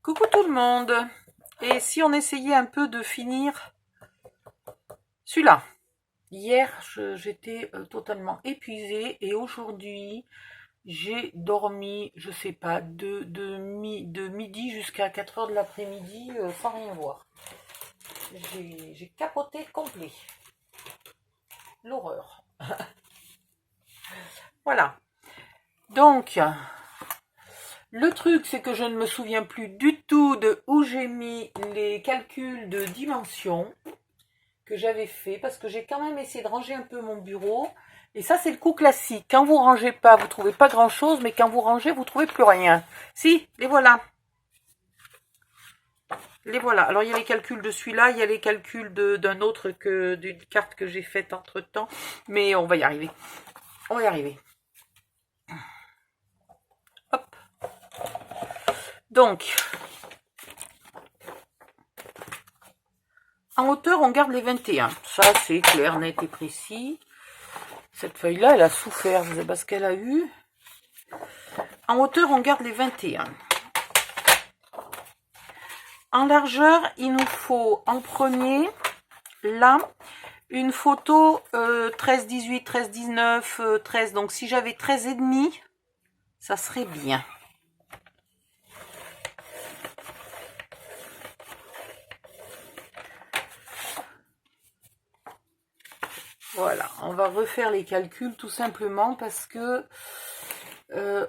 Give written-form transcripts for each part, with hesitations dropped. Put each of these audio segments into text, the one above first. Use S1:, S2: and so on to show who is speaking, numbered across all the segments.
S1: Coucou tout le monde. Et si on essayait un peu de finir celui-là? Hier, j'étais totalement épuisée et aujourd'hui, j'ai dormi, je sais pas, de midi jusqu'à 4 heures de l'après-midi sans rien voir. J'ai capoté complet. L'horreur. Voilà. Donc, le truc, c'est que je ne me souviens plus du tout de où j'ai mis les calculs de dimension que j'avais fait, parce que j'ai quand même essayé de ranger un peu mon bureau. Et ça, c'est le coup classique. Quand vous rangez pas, vous trouvez pas grand-chose, mais quand vous rangez, vous trouvez plus rien. Si, les voilà. Les voilà. Alors, il y a les calculs de celui-là, il y a les calculs d'un autre, d'une carte que j'ai faite entre-temps. Mais on va y arriver. On va y arriver. Hop. Donc, en hauteur, on garde les 21. Ça, c'est clair, net et précis. Cette feuille-là, elle a souffert. Vous savez pas ce qu'elle a eu. En hauteur, on garde les 21. En largeur, il nous faut en premier, là, une photo 13, 18, 13, 19, 13. Donc, si j'avais 13 et demi, ça serait bien. Voilà, on va refaire les calculs tout simplement parce que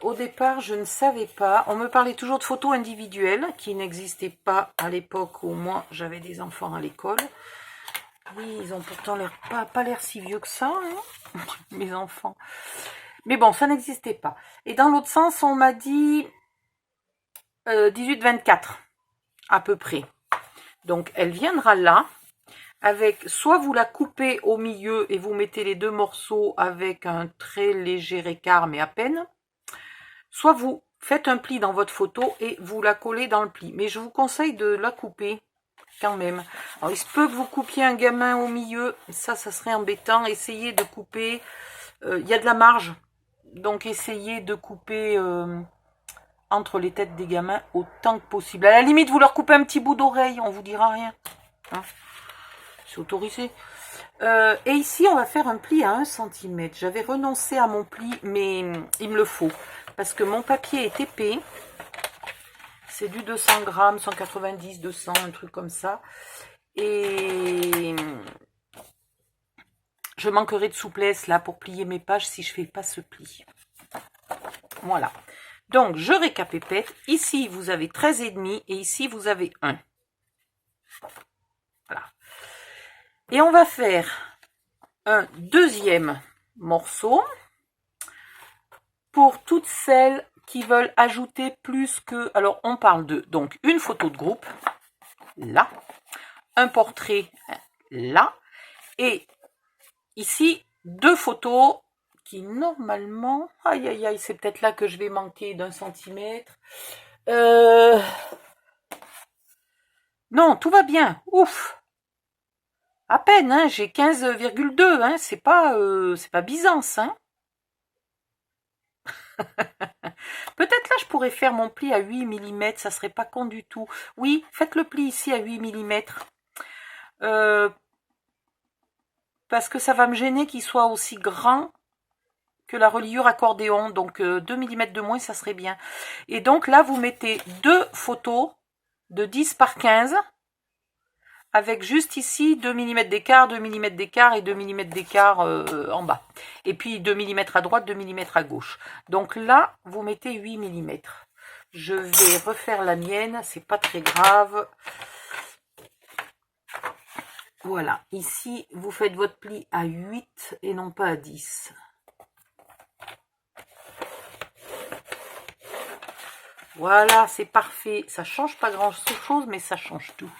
S1: au départ, je ne savais pas. On me parlait toujours de photos individuelles qui n'existaient pas à l'époque où moi j'avais des enfants à l'école. Oui, ils ont pourtant pas l'air si vieux que ça, hein, mes enfants. Mais bon, ça n'existait pas. Et dans l'autre sens, on m'a dit 18-24, à peu près. Donc, elle viendra là, avec, soit vous la coupez au milieu et vous mettez les deux morceaux avec un très léger écart, mais à peine. Soit vous faites un pli dans votre photo et vous la collez dans le pli. Mais je vous conseille de la couper quand même. Alors, il se peut que vous coupiez un gamin au milieu. Ça serait embêtant. Essayez de couper. Il y a de la marge. Donc, essayez de couper entre les têtes des gamins autant que possible. À la limite, vous leur coupez un petit bout d'oreille. On vous dira rien. Hein, c'est autorisé. Et ici, on va faire un pli à 1 cm. J'avais renoncé à mon pli, mais il me le faut. Parce que mon papier est épais. C'est du 200 grammes, 190, 200, un truc comme ça. Et je manquerai de souplesse là pour plier mes pages si je ne fais pas ce pli. Voilà. Donc, je récapépète. Ici, vous avez 13,5 et ici, vous avez 1. Voilà. Et on va faire un deuxième morceau pour toutes celles qui veulent ajouter plus que... Alors, on parle de donc une photo de groupe, là, un portrait, là, et ici, 2 photos qui, normalement... Aïe, aïe, aïe, c'est peut-être là que je vais manquer d'1 centimètre. Non, tout va bien. Ouf. À peine, hein, j'ai 15,2, hein, c'est pas Byzance, hein. Peut-être là, je pourrais faire mon pli à 8 mm, ça serait pas con du tout. Oui, faites le pli ici à 8 mm. Parce que ça va me gêner qu'il soit aussi grand que la reliure accordéon. Donc 2 mm de moins, ça serait bien. Et donc là, vous mettez 2 photos de 10 par 15 avec juste ici 2 mm d'écart, 2 mm d'écart et 2 mm d'écart en bas. Et puis 2 mm à droite, 2 mm à gauche. Donc là, vous mettez 8 mm. Je vais refaire la mienne, c'est pas très grave. Voilà, ici, vous faites votre pli à 8 et non pas à 10. Voilà, c'est parfait. Ça change pas grand-chose, mais ça change tout.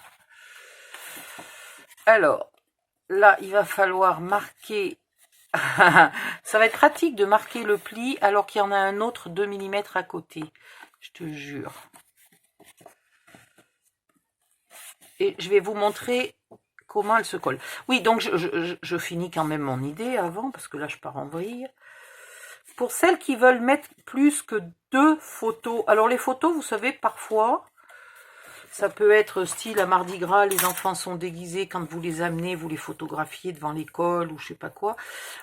S1: Alors, là, il va falloir marquer... Ça va être pratique de marquer le pli alors qu'il y en a un autre 2 mm à côté. Je te jure. Et je vais vous montrer comment elle se colle. Oui, donc je finis quand même mon idée avant, parce que là, je pars en vrille. Pour celles qui veulent mettre plus que 2 photos. Alors, les photos, vous savez, parfois... Ça peut être style à Mardi Gras, les enfants sont déguisés quand vous les amenez, vous les photographiez devant l'école ou je sais pas quoi.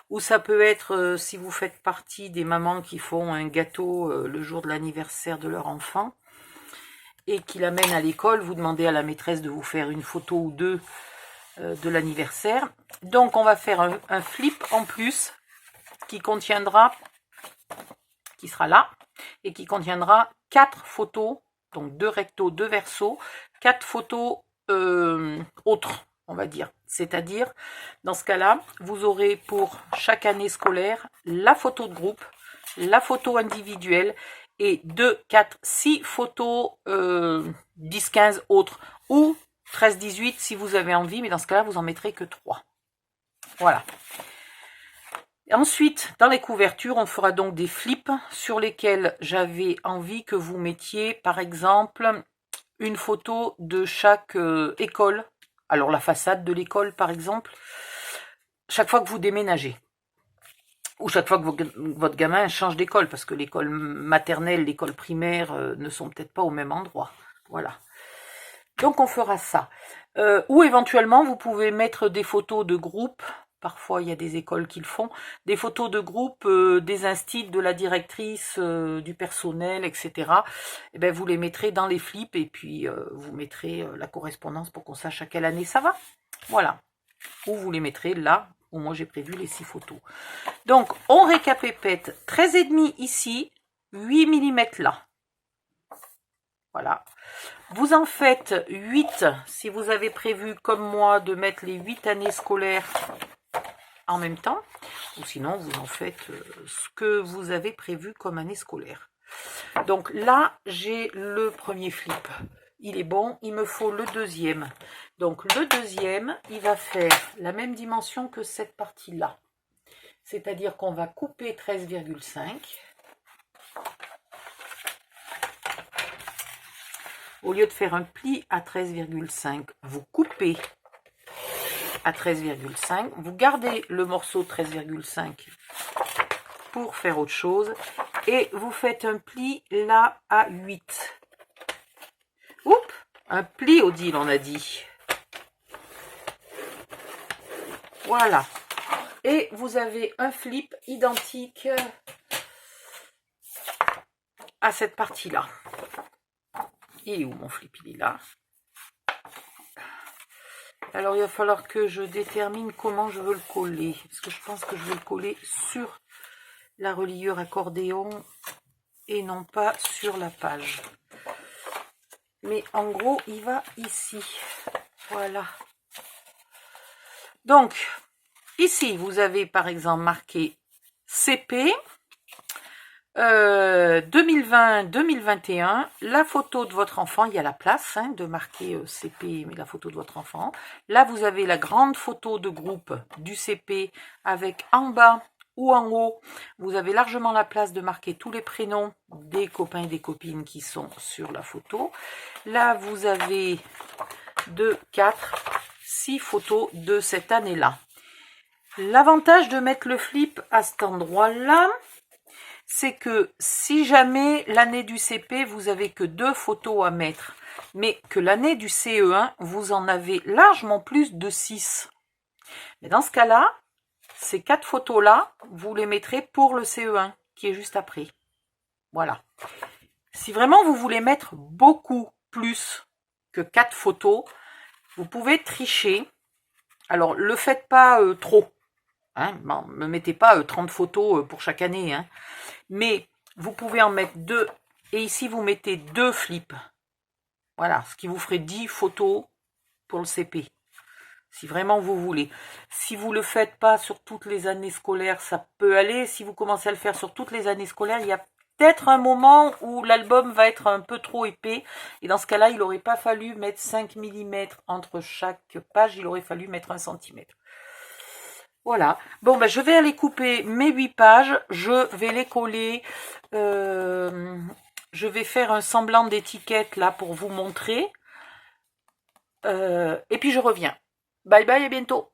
S1: Ou ça peut être si vous faites partie des mamans qui font un gâteau le jour de l'anniversaire de leur enfant et qui l'amènent à l'école, vous demandez à la maîtresse de vous faire une photo ou deux de l'anniversaire. Donc on va faire un flip en plus qui contiendra, qui sera là, et qui contiendra 4 photos, donc 2 rectos, 2 versos, 4 photos autres, on va dire. C'est-à-dire, dans ce cas-là, vous aurez pour chaque année scolaire la photo de groupe, la photo individuelle, et 2, 4, 6 photos 10, 15 autres, ou 13, 18 si vous avez envie, mais dans ce cas-là, vous en mettrez que 3. Voilà. Ensuite, dans les couvertures, on fera donc des flips sur lesquels j'avais envie que vous mettiez, par exemple, une photo de chaque école. Alors, la façade de l'école, par exemple, chaque fois que vous déménagez. Ou chaque fois que votre gamin change d'école, parce que l'école maternelle, l'école primaire ne sont peut-être pas au même endroit. Voilà. Donc, on fera ça. Ou éventuellement, vous pouvez mettre des photos de groupe. Parfois, il y a des écoles qui le font. Des photos de groupe, des instits, de la directrice, du personnel, etc. Et ben, vous les mettrez dans les flips et puis vous mettrez la correspondance pour qu'on sache à quelle année ça va. Voilà. Ou vous les mettrez là où moi j'ai prévu les 6 photos. Donc, on récapépète 13,5 ici, 8 mm là. Voilà. Vous en faites 8 si vous avez prévu, comme moi, de mettre les 8 années scolaires en même temps, ou sinon vous en faites ce que vous avez prévu comme année scolaire. Donc là, j'ai le premier flip. Il est bon, il me faut le deuxième. Donc le deuxième, il va faire la même dimension que cette partie-là. C'est-à-dire qu'on va couper 13,5. Au lieu de faire un pli à 13,5, vous coupez à 13,5. Vous gardez le morceau de 13,5 pour faire autre chose. Et vous faites un pli là à 8. Oups, un pli Odile, on a dit. Voilà. Et vous avez un flip identique à cette partie-là. Il est où mon flip? Il est là. Alors, il va falloir que je détermine comment je veux le coller. Parce que je pense que je vais le coller sur la reliure accordéon et non pas sur la page. Mais en gros, il va ici. Voilà. Donc, ici, vous avez par exemple marqué CP 2020-2021, la photo de votre enfant, il y a la place de marquer CP, mais la photo de votre enfant. Là, vous avez la grande photo de groupe du CP avec en bas ou en haut, vous avez largement la place de marquer tous les prénoms des copains et des copines qui sont sur la photo. Là, vous avez 2, 4, 6 photos de cette année-là. L'avantage de mettre le flip à cet endroit-là, c'est que si jamais l'année du CP, vous avez que 2 photos à mettre, mais que l'année du CE1, vous en avez largement plus de 6. Mais dans ce cas-là, ces 4 photos-là, vous les mettrez pour le CE1, qui est juste après. Voilà. Si vraiment vous voulez mettre beaucoup plus que 4 photos, vous pouvez tricher. Alors, ne le faites pas trop. Bon, ne mettez pas 30 photos pour chaque année. Mais vous pouvez en mettre 2. Et ici, vous mettez 2 flips. Voilà, ce qui vous ferait 10 photos pour le CP. Si vraiment vous voulez. Si vous ne le faites pas sur toutes les années scolaires, ça peut aller. Si vous commencez à le faire sur toutes les années scolaires, il y a peut-être un moment où l'album va être un peu trop épais. Et dans ce cas-là, il n'aurait pas fallu mettre 5 mm entre chaque page. Il aurait fallu mettre 1 cm. Voilà. Bon, je vais aller couper mes 8 pages. Je vais les coller. Je vais faire un semblant d'étiquette là pour vous montrer. Et puis je reviens. Bye bye, à bientôt.